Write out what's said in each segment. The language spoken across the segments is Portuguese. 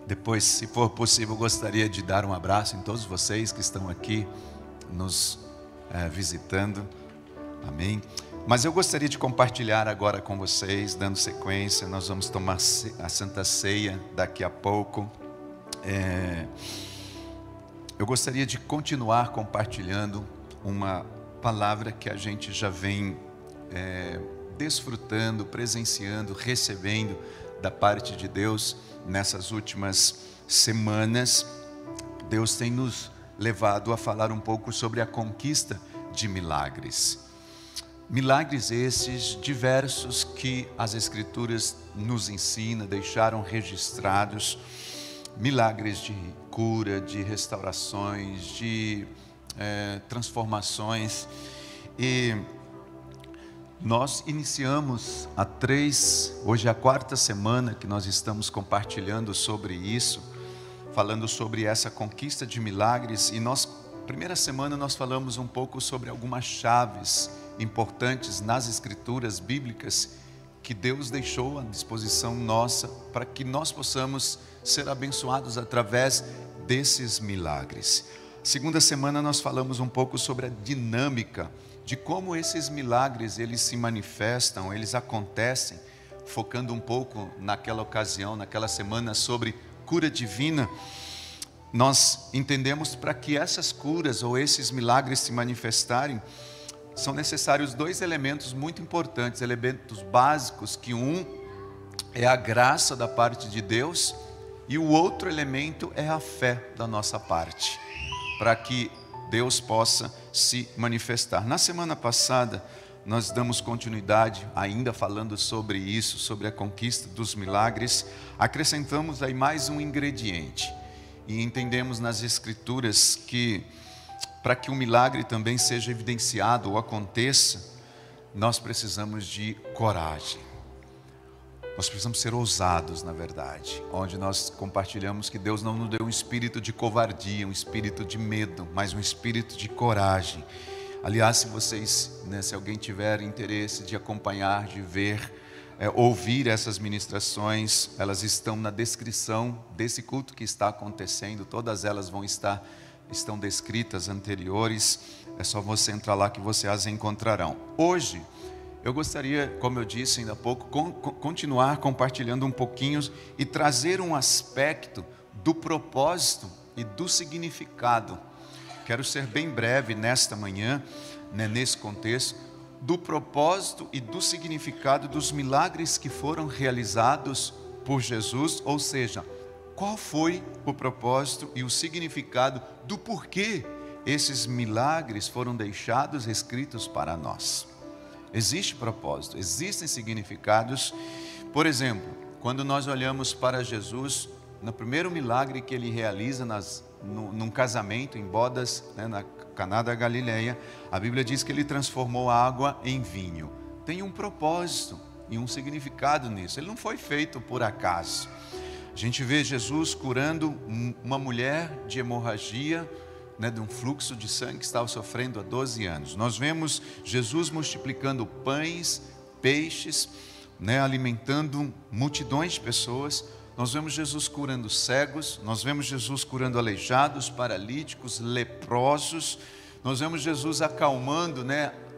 Depois, se for possível, gostaria de dar um abraço em todos vocês que estão aqui nos visitando. Amém. Mas eu gostaria de compartilhar agora com vocês, dando sequência. Nós vamos tomar a Santa Ceia daqui a pouco. Eu gostaria de continuar compartilhando uma palavra que a gente já vem desfrutando, presenciando, recebendo da parte de Deus nessas últimas semanas. Deus tem nos levado a falar um pouco sobre a conquista de milagres. Milagres esses diversos que as Escrituras nos ensinam, deixaram registrados. Milagres de cura, de restaurações, de transformações. E nós iniciamos hoje é a 4ª semana que nós estamos compartilhando sobre isso, falando sobre essa conquista de milagres. E primeira semana nós falamos um pouco sobre algumas chaves importantes nas Escrituras bíblicas que Deus deixou à disposição nossa para que nós possamos ser abençoados através desses milagres. Segunda semana nós falamos um pouco sobre a dinâmica de como esses milagres eles se manifestam, eles acontecem, focando um pouco naquela ocasião, naquela semana sobre cura divina. Nós entendemos para que essas curas ou esses milagres se manifestarem, são necessários 2 elementos muito importantes, elementos básicos, que um é a graça da parte de Deus e o outro elemento é a fé da nossa parte, para que Deus possa se manifestar. Na semana passada, nós damos continuidade, ainda falando sobre isso, sobre a conquista dos milagres. Acrescentamos aí mais um ingrediente. E entendemos nas Escrituras que, para que um milagre também seja evidenciado ou aconteça, nós precisamos de coragem. Nós precisamos ser ousados, na verdade, onde nós compartilhamos que Deus não nos deu um espírito de covardia, um espírito de medo, mas um espírito de coragem. Aliás, se alguém tiver interesse de acompanhar, de ver, ouvir essas ministrações, elas estão na descrição desse culto que está acontecendo, todas elas estão descritas anteriores, é só você entrar lá que você as encontrarão. Hoje, eu gostaria, como eu disse ainda há pouco, continuar compartilhando um pouquinho e trazer um aspecto do propósito e do significado. Quero ser bem breve nesta manhã, nesse contexto, do propósito e do significado dos milagres que foram realizados por Jesus, ou seja, qual foi o propósito e o significado do porquê esses milagres foram deixados escritos para nós. Existe propósito, existem significados. Por exemplo, quando nós olhamos para Jesus, no primeiro milagre que ele realiza num casamento, em bodas, na Caná da Galileia, a Bíblia diz que ele transformou a água em vinho. Tem um propósito e um significado nisso, ele não foi feito por acaso. A gente vê Jesus curando uma mulher de hemorragia, de um fluxo de sangue que estava sofrendo há 12 anos. Nós vemos Jesus multiplicando pães, peixes, alimentando multidões de pessoas. Nós vemos Jesus curando cegos, nós vemos Jesus curando aleijados, paralíticos, leprosos. Nós vemos Jesus acalmando,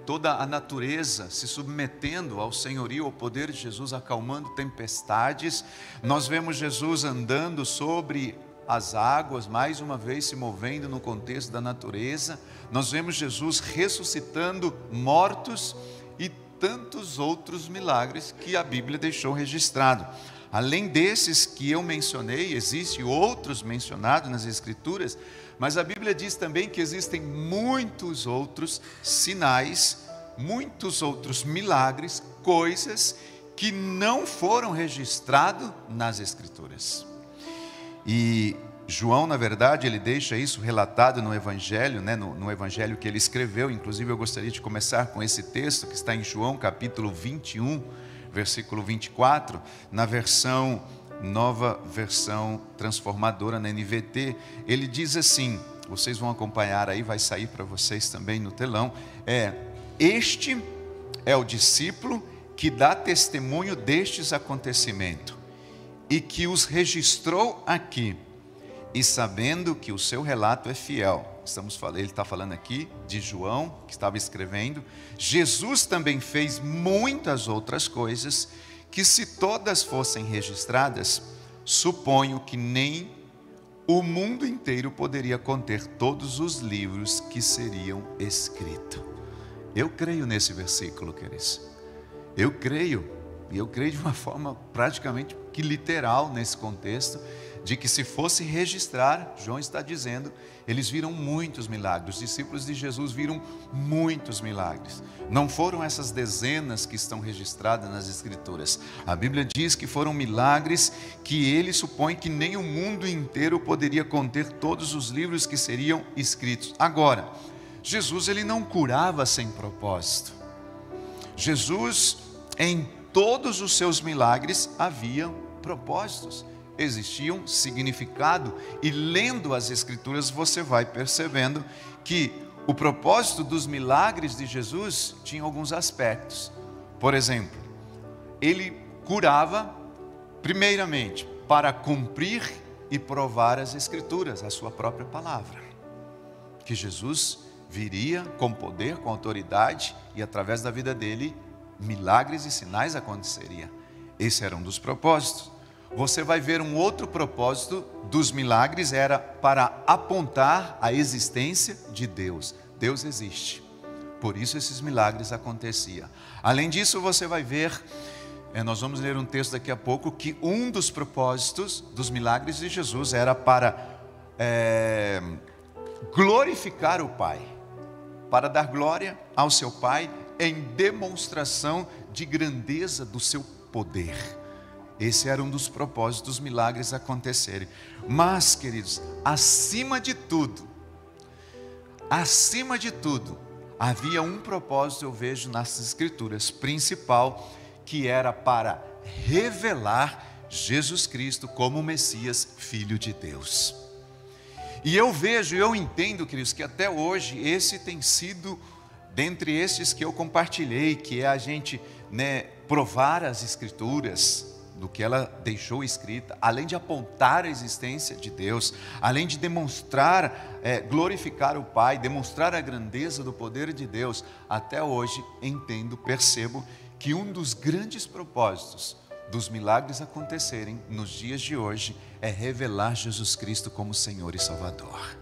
toda a natureza, se submetendo ao senhorio, ao poder de Jesus, acalmando tempestades. Nós vemos Jesus andando sobre as águas, mais uma vez se movendo no contexto da natureza. Nós vemos Jesus ressuscitando mortos e tantos outros milagres que a Bíblia deixou registrado. Além desses que eu mencionei, existem outros mencionados nas Escrituras, mas a Bíblia diz também que existem muitos outros sinais, muitos outros milagres, coisas que não foram registrados nas Escrituras. E João, na verdade, ele deixa isso relatado no Evangelho, no Evangelho que ele escreveu. Inclusive eu gostaria de começar com esse texto que está em João capítulo 21, versículo 24, na nova versão transformadora, na NVT. Ele diz assim, vocês vão acompanhar aí, vai sair para vocês também no telão. Este é o discípulo que dá testemunho destes acontecimentos. e que os registrou aqui, e sabendo que o seu relato é fiel. Ele está falando aqui de João, que estava escrevendo. Jesus também fez muitas outras coisas, que se todas fossem registradas, suponho que nem o mundo inteiro poderia conter todos os livros que seriam escritos. Eu creio nesse versículo, queridos. Eu creio de uma forma praticamente que literal nesse contexto, de que se fosse registrar, João está dizendo, eles viram muitos milagres, os discípulos de Jesus viram muitos milagres. Não foram essas dezenas que estão registradas nas Escrituras. A Bíblia diz que foram milagres que ele supõe que nem o mundo inteiro poderia conter todos os livros que seriam escritos. Agora, Jesus ele não curava sem propósito. Jesus, em todos os seus milagres, havia propósitos. Existia um significado, e lendo as Escrituras você vai percebendo que o propósito dos milagres de Jesus tinha alguns aspectos. Por exemplo, ele curava primeiramente para cumprir e provar as Escrituras, a sua própria palavra, que Jesus viria com poder, com autoridade, e através da vida dele milagres e sinais aconteceriam. Esse era um dos propósitos. Você vai ver um outro propósito dos milagres, era para apontar a existência de Deus. Deus existe, por isso esses milagres aconteciam. Além disso, você vai ver, nós vamos ler um texto daqui a pouco, que um dos propósitos dos milagres de Jesus era para glorificar o Pai, para dar glória ao seu Pai em demonstração de grandeza do seu poder. Esse era um dos propósitos dos milagres acontecerem. Mas, queridos, acima de tudo, havia um propósito, eu vejo nas Escrituras, principal, que era para revelar Jesus Cristo como o Messias, Filho de Deus. E eu vejo, eu entendo, queridos, que até hoje esse tem sido, dentre estes que eu compartilhei, que é a gente provar as Escrituras, do que ela deixou escrita, além de apontar a existência de Deus, além de demonstrar, glorificar o Pai, demonstrar a grandeza do poder de Deus, até hoje entendo, percebo que um dos grandes propósitos dos milagres acontecerem nos dias de hoje é revelar Jesus Cristo como Senhor e Salvador.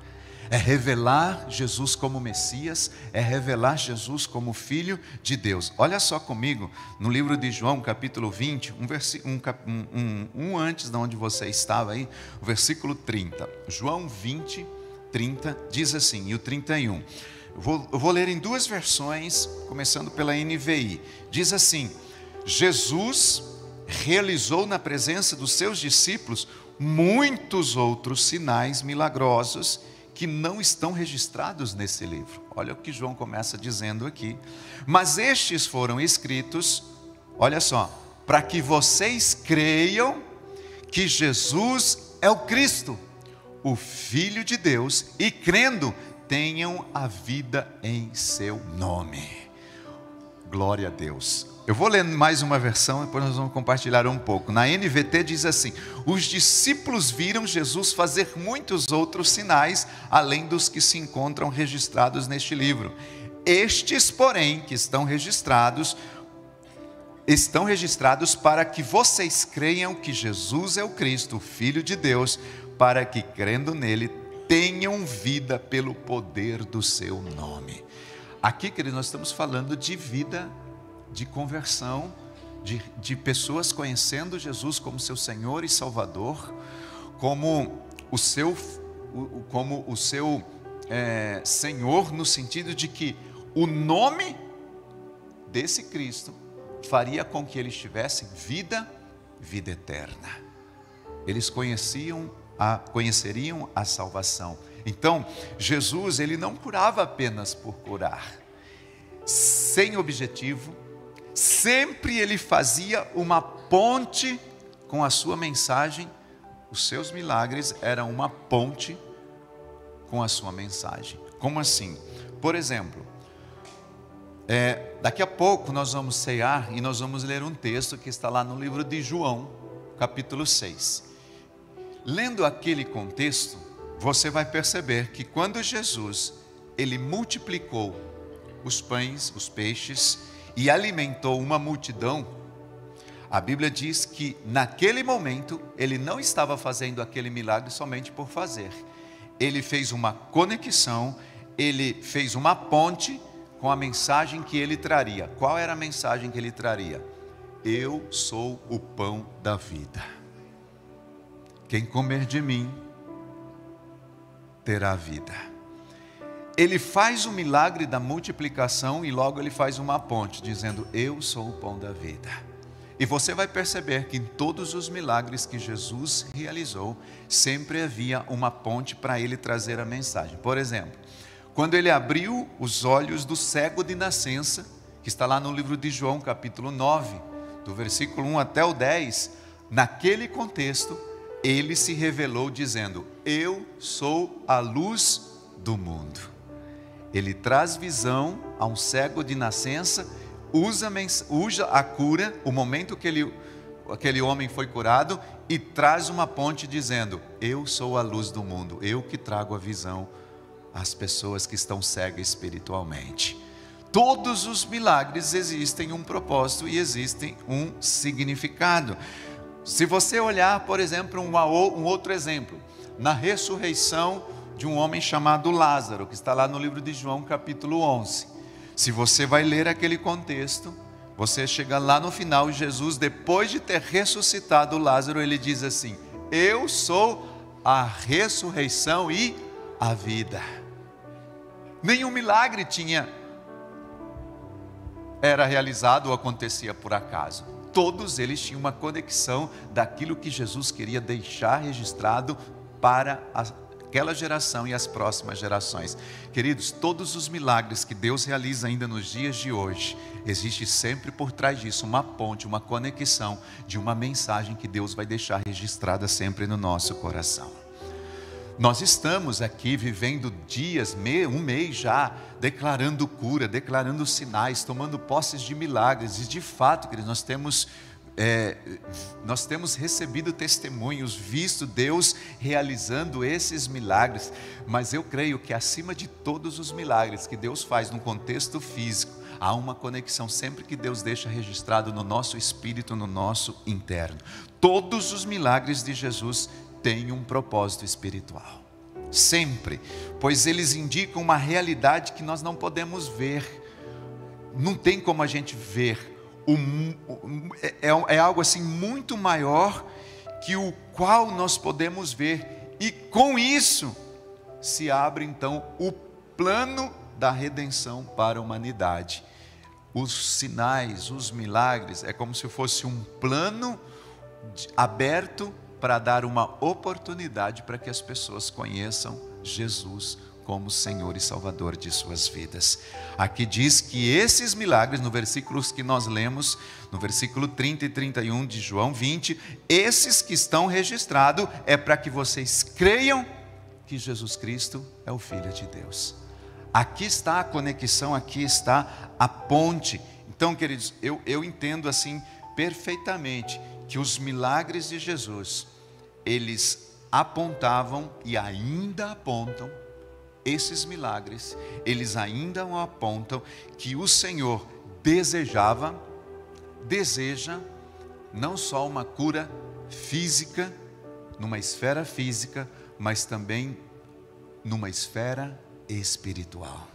É revelar Jesus como Messias, é revelar Jesus como Filho de Deus. Olha só comigo, no livro de João, capítulo 20, um antes de onde você estava aí, o versículo 30. João 20, 30, diz assim, e o 31. Eu vou ler em duas versões, começando pela NVI. Diz assim: Jesus realizou na presença dos seus discípulos muitos outros sinais milagrosos que não estão registrados nesse livro. Olha o que João começa dizendo aqui. Mas estes foram escritos, olha só, para que vocês creiam que Jesus é o Cristo, o Filho de Deus, e crendo, tenham a vida em seu nome. Glória a Deus. Eu vou ler mais uma versão, depois nós vamos compartilhar um pouco. Na NVT diz assim: os discípulos viram Jesus fazer muitos outros sinais, além dos que se encontram registrados neste livro. Estes, porém, que estão registrados para que vocês creiam que Jesus é o Cristo, o Filho de Deus, para que, crendo nele, tenham vida pelo poder do seu nome. Aqui, querido, nós estamos falando de vida, de conversão, de pessoas conhecendo Jesus como seu Senhor e Salvador, como o seu Senhor, no sentido de que o nome desse Cristo faria com que eles tivessem vida eterna. Eles conheceriam a salvação. Então, Jesus, ele não curava apenas por curar, sem objetivo. Sempre ele fazia uma ponte com a sua mensagem. Os seus milagres eram uma ponte com a sua mensagem. Como assim? Por exemplo, daqui a pouco nós vamos cear e nós vamos ler um texto que está lá no livro de João, capítulo 6. Lendo aquele contexto, você vai perceber que quando Jesus, ele multiplicou os pães, os peixes, e alimentou uma multidão, a Bíblia diz que naquele momento, ele não estava fazendo aquele milagre somente por fazer. Ele fez uma conexão, ele fez uma ponte com a mensagem que ele traria. Qual era a mensagem que ele traria? Eu sou o pão da vida. Quem comer de mim, terá vida. Ele faz o milagre da multiplicação e logo ele faz uma ponte, dizendo, eu sou o pão da vida. E você vai perceber que em todos os milagres que Jesus realizou, sempre havia uma ponte para ele trazer a mensagem. Por exemplo, quando ele abriu os olhos do cego de nascença, que está lá no livro de João, capítulo 9, do versículo 1 até o 10, naquele contexto, ele se revelou dizendo, eu sou a luz do mundo. Ele traz visão a um cego de nascença, usa a cura, o momento que aquele homem foi curado, e traz uma ponte dizendo, eu sou a luz do mundo, eu que trago a visão às pessoas que estão cegas espiritualmente. Todos os milagres existem um propósito e existem um significado. Se você olhar, por exemplo, um outro exemplo, na ressurreição de um homem chamado Lázaro, que está lá no livro de João, capítulo 11. Se você vai ler aquele contexto, você chega lá no final, Jesus, depois de ter ressuscitado Lázaro, ele diz assim, eu sou a ressurreição e a vida. Nenhum milagre era realizado ou acontecia por acaso. Todos eles tinham uma conexão daquilo que Jesus queria deixar registrado para aquela geração e as próximas gerações. Queridos, todos os milagres que Deus realiza ainda nos dias de hoje, existe sempre por trás disso uma ponte, uma conexão de uma mensagem que Deus vai deixar registrada sempre no nosso coração. Nós estamos aqui vivendo dias, um mês já, declarando cura, declarando sinais, tomando posses de milagres. E de fato, queridos, nós temos recebido testemunhos, visto Deus realizando esses milagres. Mas eu creio que acima de todos os milagres que Deus faz no contexto físico, há uma conexão sempre que Deus deixa registrado no nosso espírito, no nosso interno. Todos os milagres de Jesus têm um propósito espiritual, sempre, pois eles indicam uma realidade que nós não podemos ver, não tem como a gente ver, é algo assim muito maior que o qual nós podemos ver, e com isso se abre então o plano da redenção para a humanidade. Os sinais, os milagres, é como se fosse um plano aberto para dar uma oportunidade para que as pessoas conheçam Jesus como Senhor e Salvador de suas vidas. Aqui diz que esses milagres, no versículos que nós lemos, no versículo 30 e 31 de João 20, esses que estão registrados é para que vocês creiam que Jesus Cristo é o Filho de Deus. Aqui está a conexão, aqui está a ponte. Então, queridos, eu entendo assim perfeitamente que os milagres de Jesus, eles apontavam e ainda apontam, esses milagres, eles ainda apontam que o Senhor deseja não só uma cura física, numa esfera física, mas também numa esfera espiritual.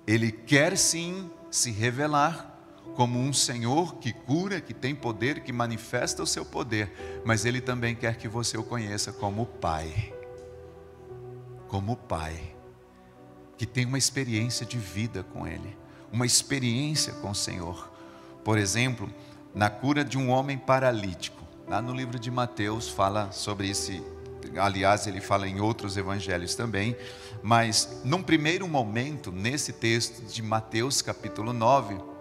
Ele quer sim se revelar como um Senhor que cura, que tem poder, que manifesta o seu poder, mas Ele também quer que você o conheça como Pai, que tem uma experiência de vida com Ele, uma experiência com o Senhor. Por exemplo, na cura de um homem paralítico, lá no livro de Mateus fala sobre esse, aliás ele fala em outros evangelhos também, mas num primeiro momento, nesse texto de Mateus capítulo 9,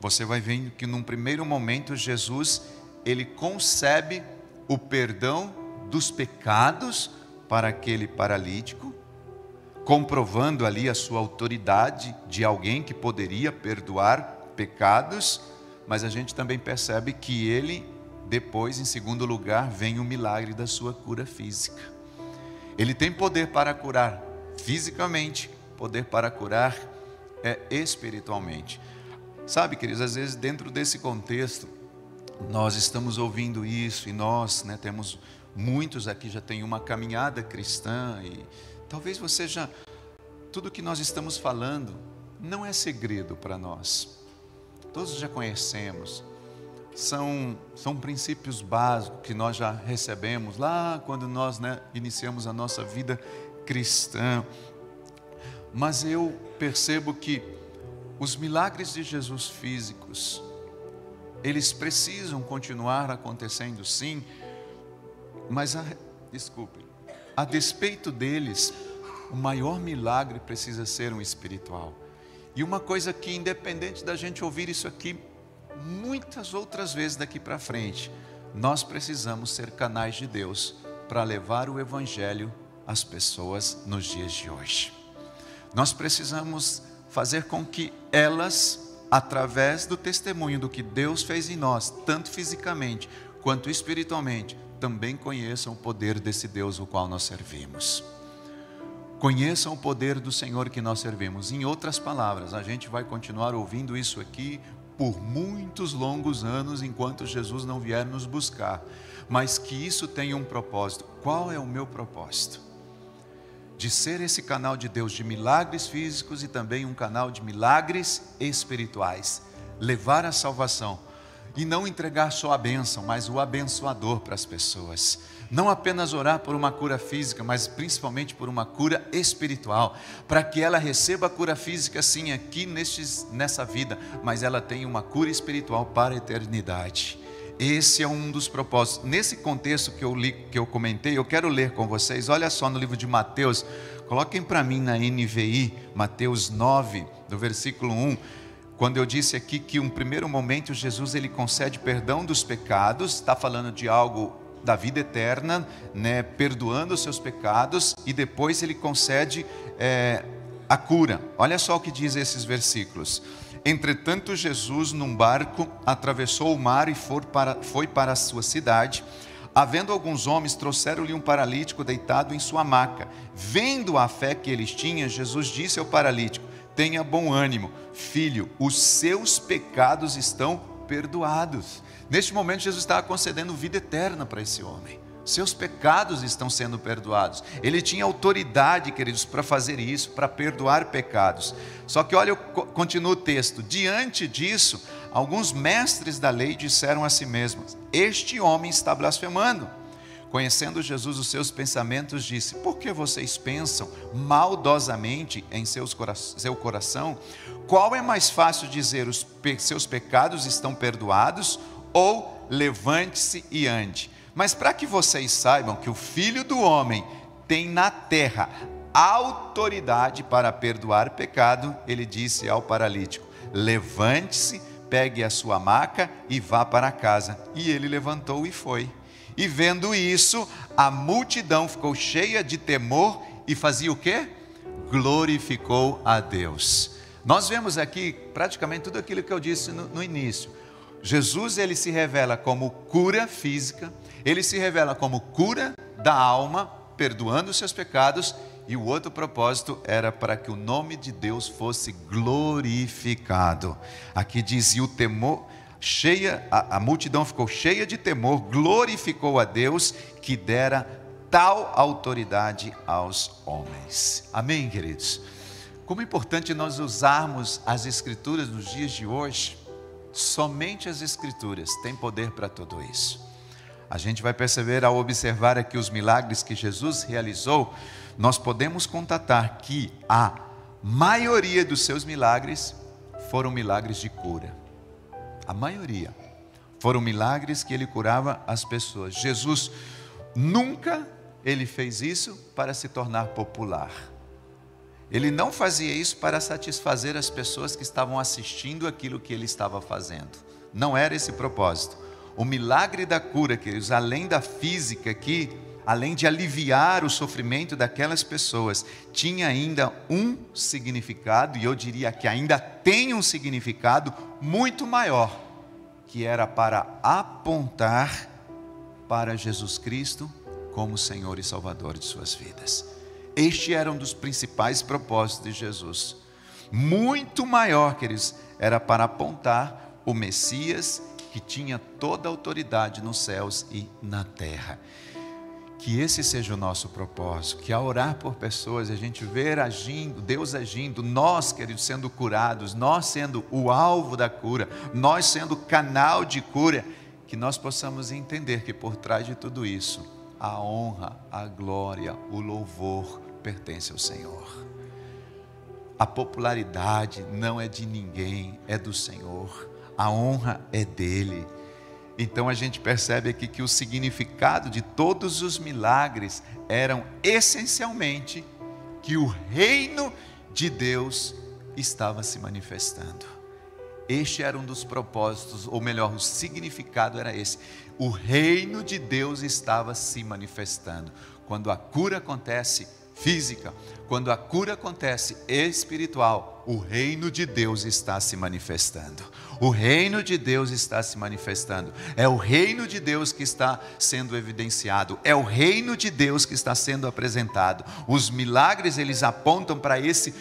você vai ver que num primeiro momento Jesus, ele concebe o perdão dos pecados para aquele paralítico, comprovando ali a sua autoridade de alguém que poderia perdoar pecados, mas a gente também percebe que ele depois, em segundo lugar, vem o milagre da sua cura física. Ele tem poder para curar fisicamente, poder para curar espiritualmente. Sabe, queridos, às vezes dentro desse contexto, nós estamos ouvindo isso e nós, temos muitos aqui já têm uma caminhada cristã e talvez você já, tudo que nós estamos falando não é segredo para nós, todos já conhecemos, são princípios básicos que nós já recebemos lá quando nós iniciamos a nossa vida cristã. Mas eu percebo que os milagres de Jesus físicos, eles precisam continuar acontecendo sim, mas a despeito deles, o maior milagre precisa ser um espiritual. E uma coisa que, independente da gente ouvir isso aqui muitas outras vezes daqui para frente, nós precisamos ser canais de Deus para levar o Evangelho às pessoas nos dias de hoje. Nós precisamos fazer com que elas, através do testemunho do que Deus fez em nós, tanto fisicamente quanto espiritualmente, também conheçam o poder desse Deus o qual nós servimos. Conheçam o poder do Senhor que nós servimos. Em outras palavras, a gente vai continuar ouvindo isso aqui por muitos longos anos, enquanto Jesus não vier nos buscar, mas que isso tenha um propósito. Qual é o meu propósito? De ser esse canal de Deus de milagres físicos e também um canal de milagres espirituais, levar a salvação e não entregar só a bênção, mas o abençoador para as pessoas. Não apenas orar por uma cura física, mas principalmente por uma cura espiritual, para que ela receba a cura física sim aqui nessa vida, mas ela tenha uma cura espiritual para a eternidade. Esse é um dos propósitos. Nesse contexto que eu comentei, eu quero ler com vocês. Olha só no livro de Mateus, coloquem para mim na NVI, Mateus 9, do versículo 1. Quando eu disse aqui que um primeiro momento Jesus ele concede perdão dos pecados, está falando de algo da vida eterna, perdoando os seus pecados, e depois ele concede a cura. Olha só o que diz esses versículos. Entretanto, Jesus num barco atravessou o mar e foi para a sua cidade. Havendo alguns homens, trouxeram-lhe um paralítico deitado em sua maca. Vendo a fé que eles tinham, Jesus disse ao paralítico: tenha bom ânimo, filho, os seus pecados estão perdoados. Neste momento Jesus estava concedendo vida eterna para esse homem. Seus pecados estão sendo perdoados. Ele tinha autoridade, queridos, para fazer isso, para perdoar pecados. Só que olha, continua o texto. Diante disso, alguns mestres da lei disseram a si mesmos: este homem está blasfemando. Conhecendo Jesus os seus pensamentos, disse: por que vocês pensam maldosamente em seu coração? Qual é mais fácil dizer: seus pecados estão perdoados, ou levante-se e ande? Mas para que vocês saibam que o Filho do Homem tem na terra autoridade para perdoar pecado, ele disse ao paralítico: levante-se, pegue a sua maca e vá para casa. E ele levantou e foi. E vendo isso, a multidão ficou cheia de temor e fazia o quê? Glorificou a Deus. Nós vemos aqui praticamente tudo aquilo que eu disse no início. Jesus ele se revela como cura física, ele se revela como cura da alma, perdoando os seus pecados, e o outro propósito era para que o nome de Deus fosse glorificado. Aqui dizia o temor, a multidão ficou cheia de temor, glorificou a Deus que dera tal autoridade aos homens. Amém, queridos? Como é importante nós usarmos as Escrituras nos dias de hoje. Somente as Escrituras têm poder para tudo isso. A gente vai perceber ao observar aqui os milagres que Jesus realizou, nós podemos constatar que a maioria dos seus milagres foram milagres de cura. A maioria foram milagres que ele curava as pessoas. Jesus nunca ele fez isso para se tornar popular. Ele não fazia isso para satisfazer as pessoas que estavam assistindo aquilo que ele estava fazendo. Não era esse o propósito. O milagre da cura, queridos, além da física aqui, além de aliviar o sofrimento daquelas pessoas, tinha ainda um significado, e eu diria que ainda tem um significado muito maior, que era para apontar para Jesus Cristo como Senhor e Salvador de suas vidas. Este era um dos principais propósitos de Jesus. Muito maior, queridos, era para apontar o Messias que tinha toda a autoridade nos céus e na terra. Que esse seja o nosso propósito, que ao orar por pessoas, a gente ver agindo, Deus agindo, nós, queridos, sendo curados, nós sendo o alvo da cura, nós sendo canal de cura, que nós possamos entender que por trás de tudo isso, a honra, a glória, o louvor pertence ao Senhor. A popularidade não é de ninguém, é do Senhor. A honra é dele. Então a gente percebe aqui que o significado de todos os milagres eram essencialmente que o reino de Deus estava se manifestando. Este era um dos propósitos, ou melhor, o significado era esse. O reino de Deus estava se manifestando. Quando a cura acontece física, quando a cura acontece espiritual, o reino de Deus está se manifestando. O reino de Deus está se manifestando. É o reino de Deus que está sendo evidenciado. É o reino de Deus que está sendo apresentado. Os milagres, eles apontam para esse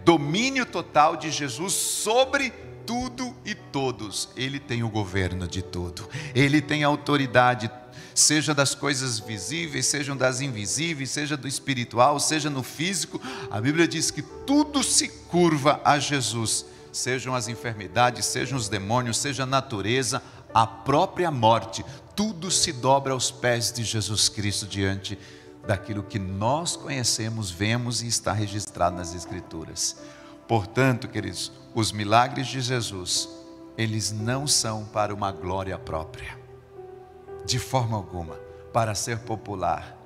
domínio total de Jesus sobre tudo e todos. Ele tem o governo de tudo. Ele tem a autoridade, seja das coisas visíveis, sejam das invisíveis, seja do espiritual, seja no físico. A Bíblia diz que tudo se curva a Jesus. Sejam as enfermidades, sejam os demônios, seja a natureza, a própria morte, tudo se dobra aos pés de Jesus Cristo diante daquilo que nós conhecemos, vemos e está registrado nas Escrituras. Portanto, queridos, os milagres de Jesus, eles não são para uma glória própria, de forma alguma, para ser popular,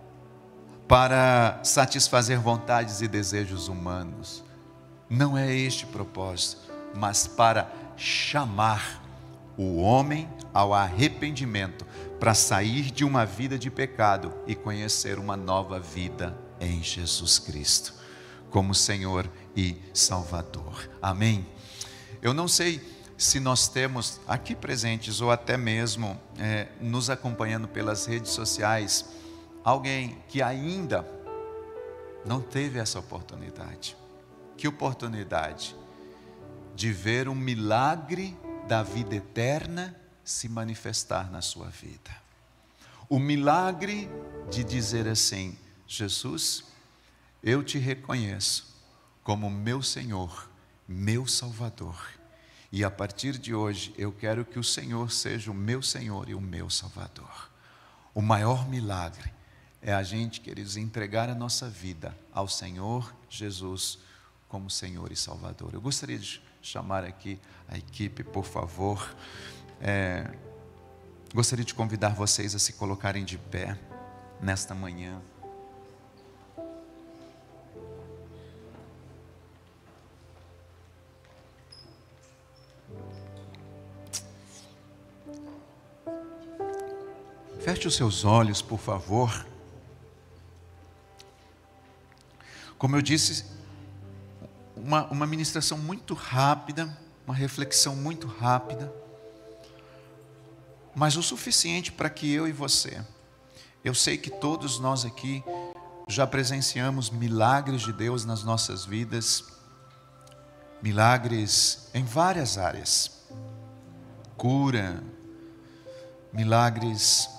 para satisfazer vontades e desejos humanos. Não é este o propósito, mas para chamar o homem ao arrependimento, para sair de uma vida de pecado e conhecer uma nova vida em Jesus Cristo, como Senhor e Salvador. Amém? Eu não sei se nós temos aqui presentes, ou até mesmo nos acompanhando pelas redes sociais, alguém que ainda não teve essa oportunidade. Que oportunidade de ver um milagre da vida eterna se manifestar na sua vida. O milagre de dizer assim: Jesus, eu te reconheço como meu Senhor, meu Salvador. E a partir de hoje eu quero que o Senhor seja o meu Senhor e o meu Salvador. O maior milagre é a gente, queridos, entregar a nossa vida ao Senhor Jesus como Senhor e Salvador. Eu gostaria de chamar aqui a equipe, por favor. Gostaria de convidar vocês a se colocarem de pé nesta manhã. Feche os seus olhos, por favor. Como eu disse, uma ministração muito rápida, uma reflexão muito rápida, mas o suficiente para que eu e você, eu sei que todos nós aqui já presenciamos milagres de Deus nas nossas vidas, milagres em várias áreas, cura, milagres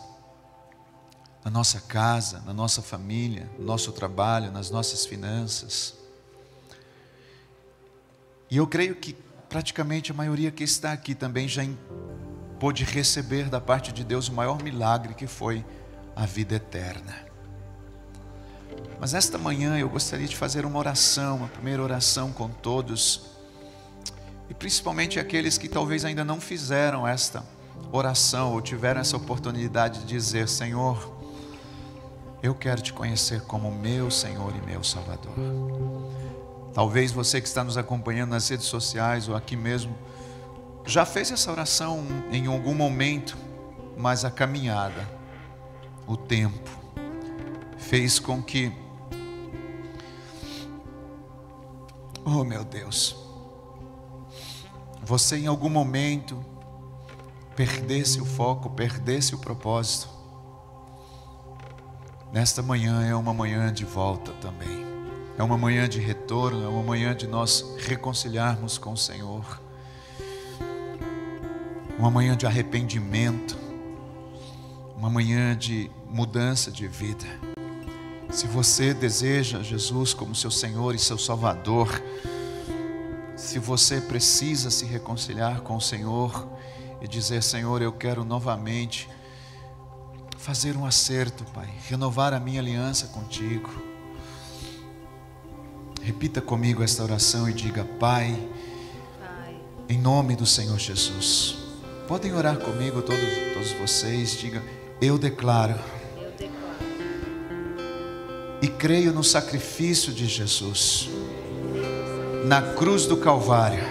na nossa casa, na nossa família, no nosso trabalho, nas nossas finanças. E eu creio que praticamente a maioria que está aqui também já pôde receber da parte de Deus o maior milagre, que foi a vida eterna. Mas esta manhã eu gostaria de fazer uma oração, uma primeira oração com todos, e principalmente aqueles que talvez ainda não fizeram esta oração, ou tiveram essa oportunidade de dizer: Senhor, eu quero te conhecer como meu Senhor e meu Salvador. Talvez você que está nos acompanhando nas redes sociais ou aqui mesmo já fez essa oração em algum momento, mas a caminhada, o tempo, fez com que, oh meu Deus, você em algum momento perdesse o foco, perdesse o propósito. Nesta manhã é uma manhã de volta também. É uma manhã de retorno, é uma manhã de nós reconciliarmos com o Senhor. Uma manhã de arrependimento, uma manhã de mudança de vida. Se você deseja Jesus como seu Senhor e seu Salvador, se você precisa se reconciliar com o Senhor e dizer: Senhor, eu quero novamente fazer um acerto, Pai, renovar a minha aliança contigo. Repita comigo esta oração e diga: Pai, em nome do Senhor Jesus. Podem orar comigo todos vocês. Diga: eu declaro e creio no sacrifício de Jesus na cruz do Calvário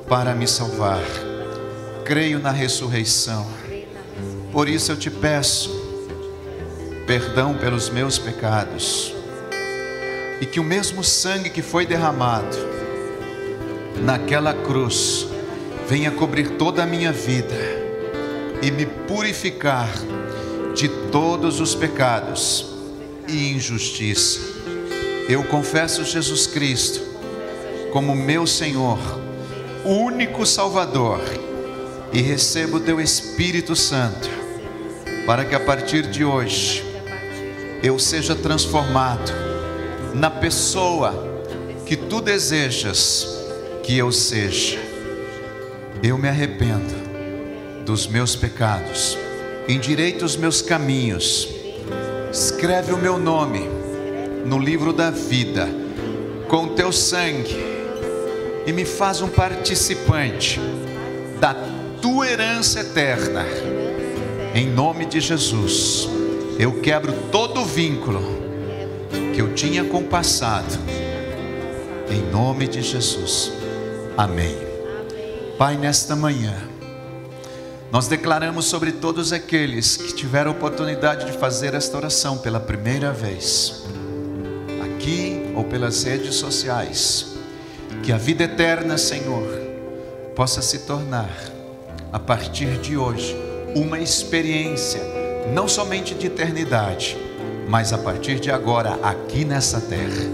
para me salvar. Creio na ressurreição. Por isso eu te peço perdão pelos meus pecados, e que o mesmo sangue que foi derramado naquela cruz venha cobrir toda a minha vida e me purificar de todos os pecados e injustiça. Eu confesso Jesus Cristo como meu Senhor, único Salvador, e recebo teu Espírito Santo para que a partir de hoje eu seja transformado na pessoa que tu desejas que eu seja. Eu me arrependo dos meus pecados, endireita os meus caminhos, escreve o meu nome no livro da vida com teu sangue e me faz um participante da tua herança eterna. Em nome de Jesus, eu quebro todo o vínculo que eu tinha com o passado. Em nome de Jesus, amém. Pai, nesta manhã nós declaramos sobre todos aqueles que tiveram a oportunidade de fazer esta oração pela primeira vez, aqui ou pelas redes sociais, que a vida eterna, Senhor, possa se tornar, a partir de hoje, uma experiência, não somente de eternidade, mas a partir de agora, aqui nessa terra,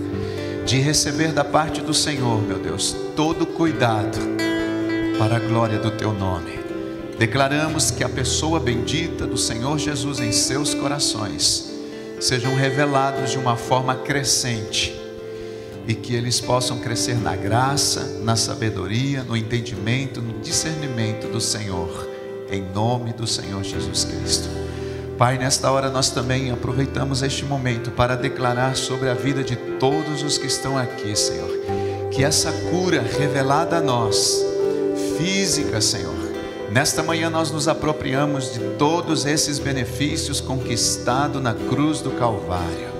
de receber da parte do Senhor, meu Deus, todo cuidado para a glória do teu nome. Declaramos que a pessoa bendita do Senhor Jesus em seus corações sejam revelados de uma forma crescente, e que eles possam crescer na graça, na sabedoria, no entendimento, no discernimento do Senhor, em nome do Senhor Jesus Cristo. Pai, nesta hora nós também aproveitamos este momento para declarar sobre a vida de todos os que estão aqui, Senhor, que essa cura revelada a nós, física, Senhor, nesta manhã nós nos apropriamos de todos esses benefícios conquistados na cruz do Calvário.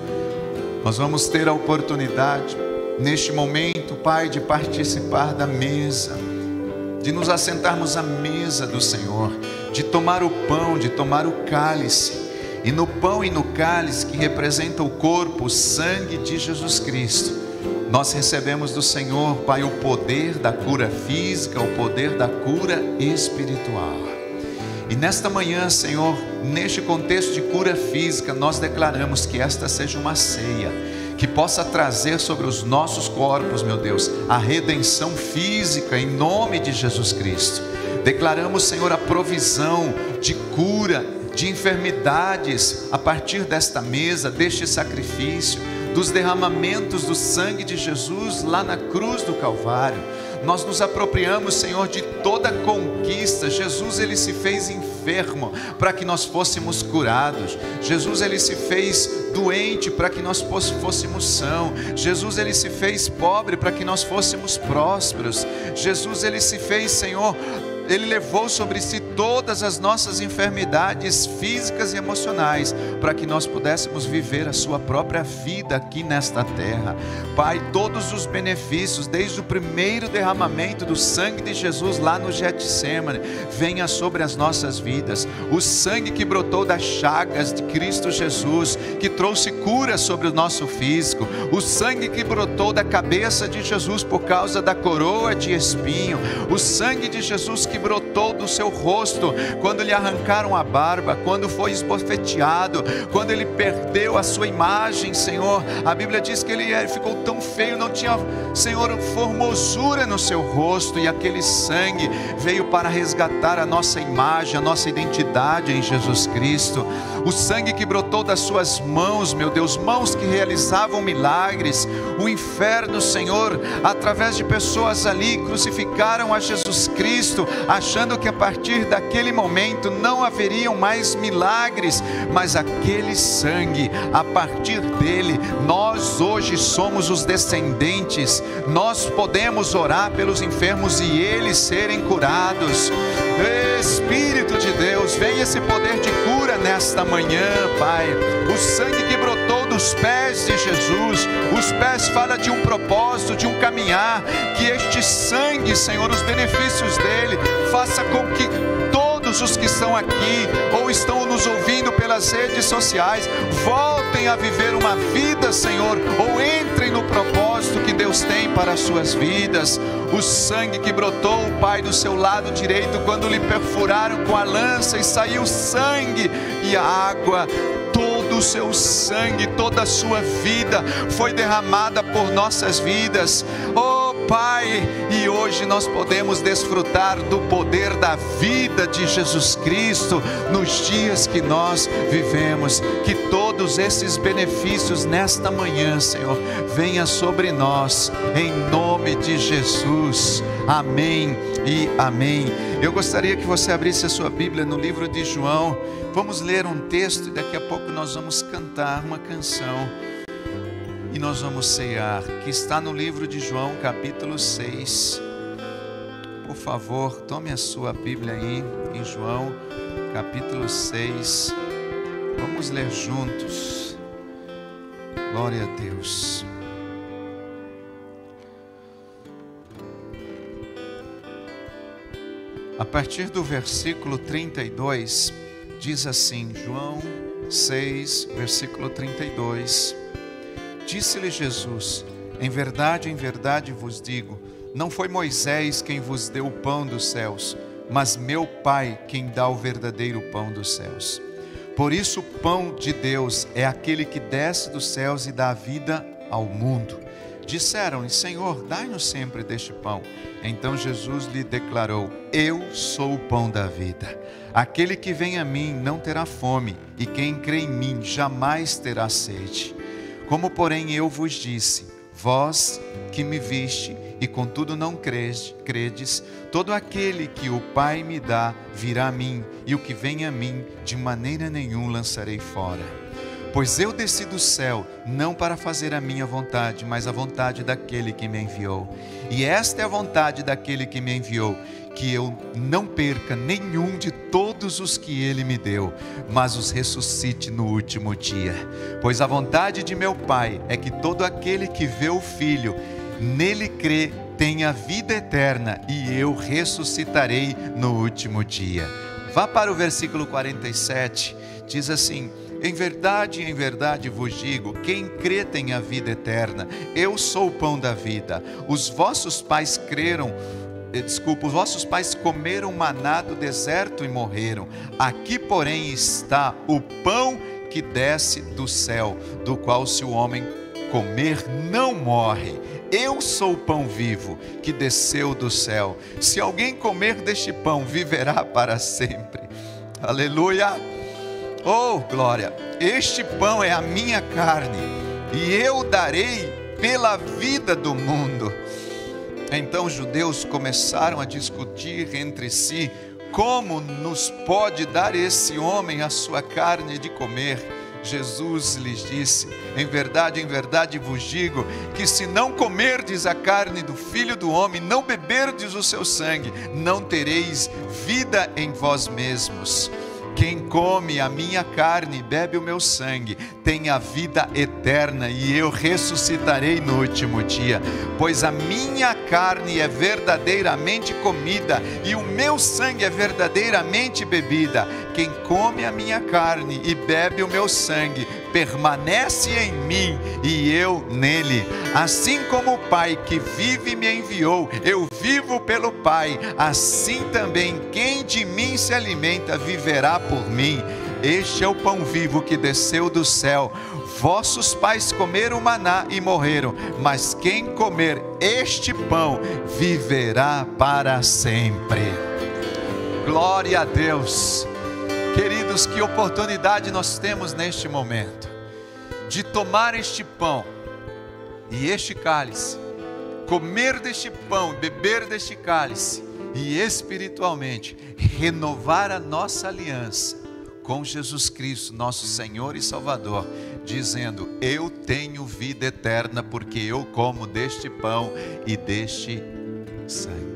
Nós vamos ter a oportunidade neste momento, Pai, de participar da mesa, de nos assentarmos à mesa do Senhor, de tomar o pão, de tomar o cálice, e no pão e no cálice que representa o corpo, o sangue de Jesus Cristo, nós recebemos do Senhor, Pai, o poder da cura física, o poder da cura espiritual. E nesta manhã, Senhor, neste contexto de cura física, nós declaramos que esta seja uma ceia que possa trazer sobre os nossos corpos, meu Deus, a redenção física em nome de Jesus Cristo. Declaramos, Senhor, a provisão de cura de enfermidades a partir desta mesa, deste sacrifício, dos derramamentos do sangue de Jesus lá na cruz do Calvário. Nós nos apropriamos, Senhor, de toda conquista. Jesus, ele se fez enfermo para que nós fôssemos curados. Jesus, ele se fez doente para que nós fôssemos sãos. Jesus, ele se fez pobre para que nós fôssemos prósperos. Jesus, ele se fez, Senhor, ele levou sobre si todas as nossas enfermidades físicas e emocionais, para que nós pudéssemos viver a sua própria vida aqui nesta terra. Pai, todos os benefícios, desde o primeiro derramamento do sangue de Jesus lá no Getsemane, venha sobre as nossas vidas. O sangue que brotou das chagas de Cristo Jesus, que trouxe cura sobre o nosso físico. O sangue que brotou da cabeça de Jesus por causa da coroa de espinho. O sangue de Jesus que brotou do seu rosto, quando lhe arrancaram a barba, quando foi esbofeteado, quando ele perdeu a sua imagem, Senhor. A Bíblia diz que ele ficou tão feio, não tinha, Senhor, formosura no seu rosto, e aquele sangue veio para resgatar a nossa imagem, a nossa identidade em Jesus Cristo. O sangue que brotou das suas mãos, meu Deus, mãos que realizavam milagres. O inferno, Senhor, através de pessoas ali, crucificaram a Jesus Cristo, achando que a partir daquele momento não haveriam mais milagres, mas aquele sangue, a partir dele, nós hoje somos os descendentes, nós podemos orar pelos enfermos e eles serem curados. Espírito de Deus, vem esse poder de cura nesta manhã, Pai. O sangue que brotou dos pés de Jesus, os pés fala de um propósito, de um caminhar, que este sangue, Senhor, os benefícios dele, faça com que todos os que estão aqui, ou estão nos ouvindo pelas redes sociais, voltem a viver uma vida, Senhor, ou entrem no propósito que Deus tem para as suas vidas. O sangue que brotou, Pai, do seu lado direito, quando lhe perfuraram com a lança e saiu sangue e a água, todo o seu sangue, toda a sua vida foi derramada por nossas vidas, oh Pai, e hoje nós podemos desfrutar do poder da vida de Jesus Cristo nos dias que nós vivemos. Que todos esses benefícios nesta manhã, Senhor, venha sobre nós, em nome de Jesus, amém e amém. Eu gostaria que você abrisse a sua Bíblia no livro de João. Vamos ler um texto e daqui a pouco nós vamos cantar uma canção e nós vamos cear, que está no livro de João, capítulo 6. Por favor, tome a sua Bíblia aí, em João, capítulo 6. Vamos ler juntos. Glória a Deus. A partir do versículo 32, diz assim, João 6, versículo 32. Disse-lhe Jesus: em verdade vos digo, não foi Moisés quem vos deu o pão dos céus, mas meu Pai quem dá o verdadeiro pão dos céus. Por isso o pão de Deus é aquele que desce dos céus e dá vida ao mundo. Disseram-lhe: Senhor, dai-nos sempre deste pão. Então Jesus lhe declarou: eu sou o pão da vida. Aquele que vem a mim não terá fome, e quem crê em mim jamais terá sede. Como porém eu vos disse, vós que me viste, e contudo não credes, todo aquele que o Pai me dá virá a mim, e o que vem a mim de maneira nenhuma lançarei fora. Pois eu desci do céu, não para fazer a minha vontade, mas a vontade daquele que me enviou. E esta é a vontade daquele que me enviou, que eu não perca nenhum de todos os que ele me deu, mas os ressuscite no último dia. Pois a vontade de meu Pai é que todo aquele que vê o Filho, nele crê, tenha vida eterna, e eu ressuscitarei no último dia. Vá para o versículo 47, diz assim: em verdade vos digo, quem crê tem a vida eterna. Eu sou o pão da vida. Os vossos pais comeram maná do deserto e morreram. Aqui, porém, está o pão que desce do céu, do qual se o homem comer não morre. Eu sou o pão vivo que desceu do céu. Se alguém comer deste pão, viverá para sempre. Aleluia! Oh, glória! Este pão é a minha carne, e eu darei pela vida do mundo. Então os judeus começaram a discutir entre si, como nos pode dar esse homem a sua carne de comer? Jesus lhes disse: em verdade vos digo, que se não comerdes a carne do Filho do Homem, não beberdes o seu sangue, não tereis vida em vós mesmos. Quem come a minha carne e bebe o meu sangue tem a vida eterna, e eu ressuscitarei no último dia. Pois a minha carne é verdadeiramente comida, e o meu sangue é verdadeiramente bebida. Quem come a minha carne e bebe o meu sangue, permanece em mim e eu nele. Assim como o Pai que vive me enviou, eu vivo pelo Pai, assim também quem de mim se alimenta viverá por mim. Este é o pão vivo que desceu do céu. Vossos pais comeram maná e morreram, mas quem comer este pão viverá para sempre. Glória a Deus. Queridos, que oportunidade nós temos neste momento de tomar este pão e este cálice, comer deste pão, beber deste cálice e espiritualmente renovar a nossa aliança com Jesus Cristo, nosso Senhor e Salvador, dizendo: eu tenho vida eterna porque eu como deste pão e deste sangue.